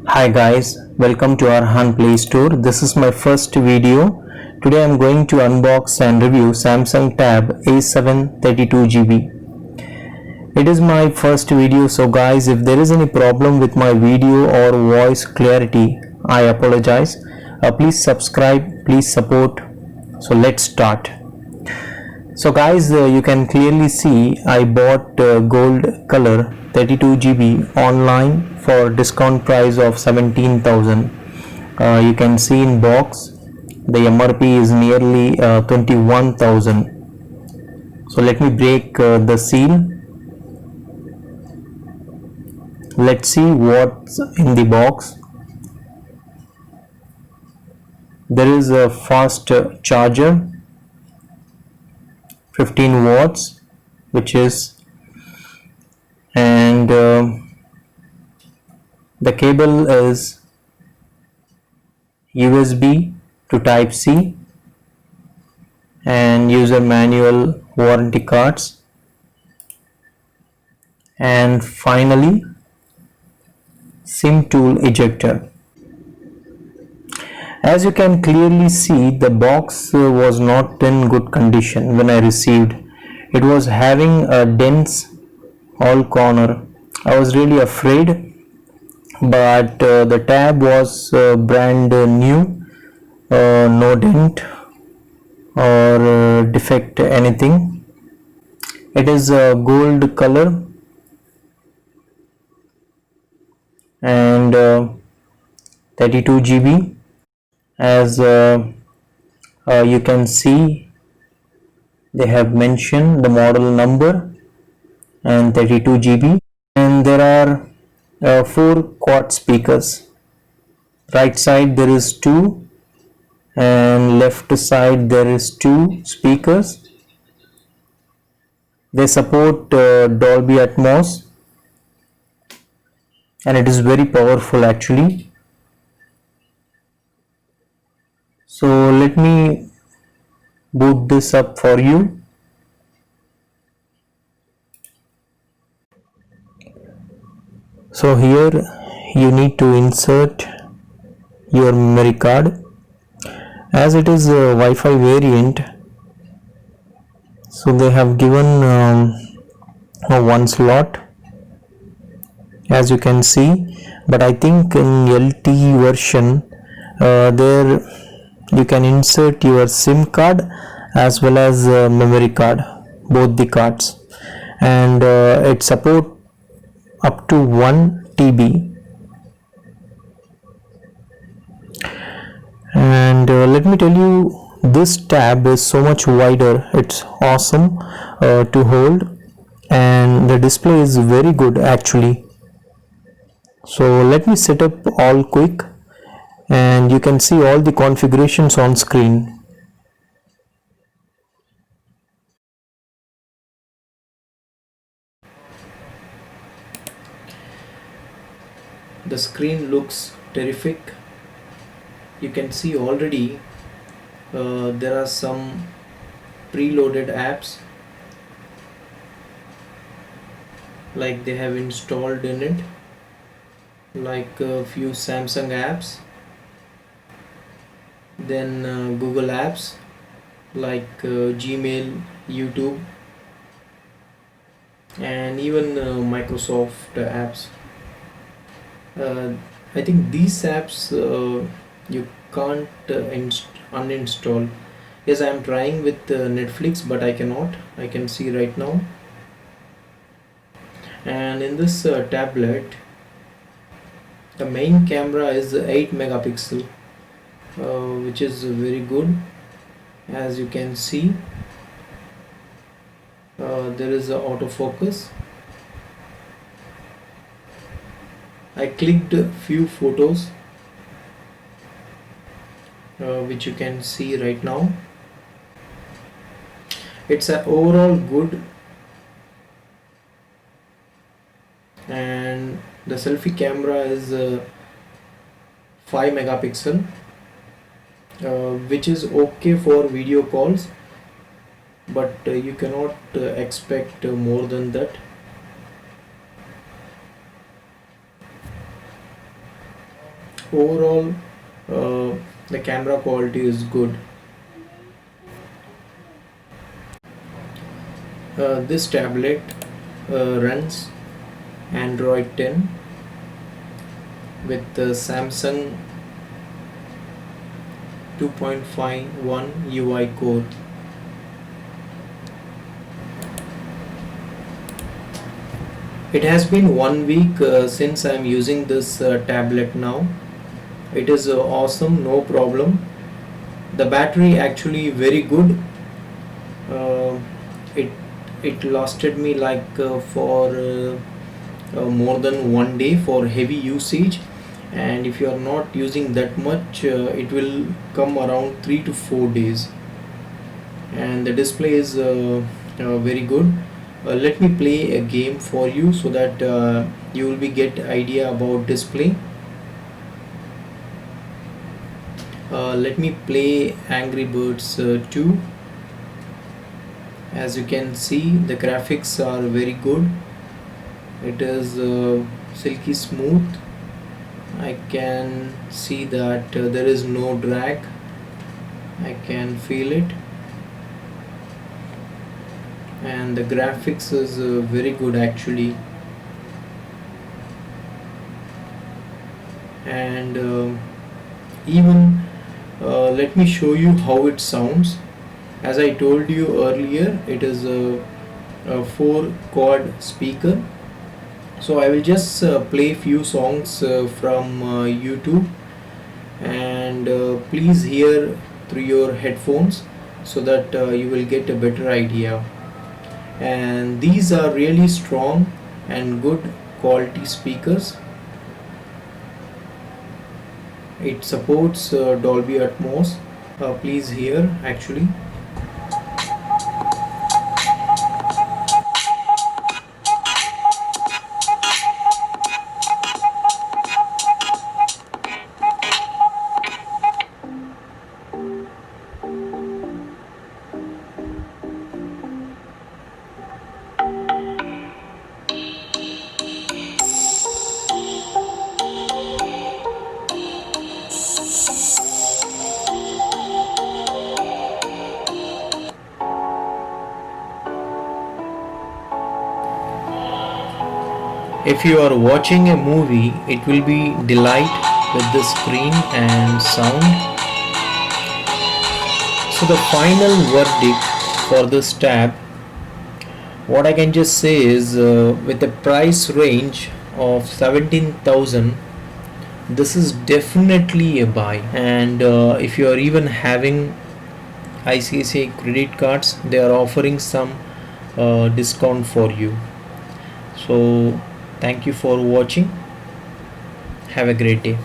Hi guys, welcome to our Han Play Store. This is my first video. Today I am going to unbox and review Samsung Tab A7 32GB. It is my first video, so guys, if there is any problem with my video or voice clarity, I apologize. Please subscribe, please support. So let's start. So guys, you can clearly see I bought gold color 32GB online for discount price of 17,000. You can see in box the MRP is nearly 21,000. So let me break the seal. Let's see what's in the box. There is a fast charger, 15 watts, which is, and the cable is USB to Type C, and user manual, warranty cards, and finally SIM tool ejector. As you can clearly see, the box was not in good condition when I received. It was having a dents all corner. I was really afraid, but the tab was brand new, no dent or defect anything. It is a gold color and 32GB. As you can see, they have mentioned the model number and 32GB, and there are 4 quad speakers. Right side there is 2 and left side there is 2 speakers. They support Dolby Atmos, and it is very powerful actually. So let me boot this up for you. So here you need to insert your memory card. As it is a Wi-Fi variant, so they have given one slot, as you can see, but I think in LTE version there you can insert your SIM card as well as memory card, both the cards, and it support up to 1 TB. And let me tell you, this tab is so much wider. It's awesome to hold, and the display is very good actually. So let me set up all quick, and you can see all the configurations on screen. The screen looks terrific. You can see already there are some preloaded apps like they have installed in it, like a few Samsung apps, then Google apps like Gmail, YouTube, and even Microsoft apps. I think these apps you can't uninstall. Yes, I am trying with Netflix, but I cannot. I can see right now. And in this tablet, the main camera is 8 megapixel, which is very good. As you can see, there is a autofocus. I clicked a few photos which you can see right now. It's an overall good, and the selfie camera is 5 megapixel, which is okay for video calls, but you cannot expect more than that. Overall, the camera quality is good. This tablet runs Android 10 with the Samsung 2.51 UI core. It has been 1 week since I am using this tablet now. It is awesome, no problem. The battery actually very good. Uh, it it lasted me like for more than 1 day for heavy usage, and if you are not using that much, it will come around 3 to 4 days. And the display is very good. Let me play a game for you so that you will be get idea about display. Let me play Angry Birds 2. As you can see, the graphics are very good. It is silky smooth. I can see that there is no drag. I can feel it, and the graphics is very good actually. And even let me show you how it sounds. As I told you earlier, it is a 4 quad speaker. So I will just play few songs from YouTube, and please hear through your headphones so that you will get a better idea. And these are really strong and good quality speakers. It supports Dolby Atmos. Please hear actually. If you are watching a movie, it will be delight with the screen and sound. So the final verdict for this tab, what I can just say is with a price range of 17,000, this is definitely a buy. And if you are even having ICICI credit cards, they are offering some discount for you. So thank you for watching. Have a great day.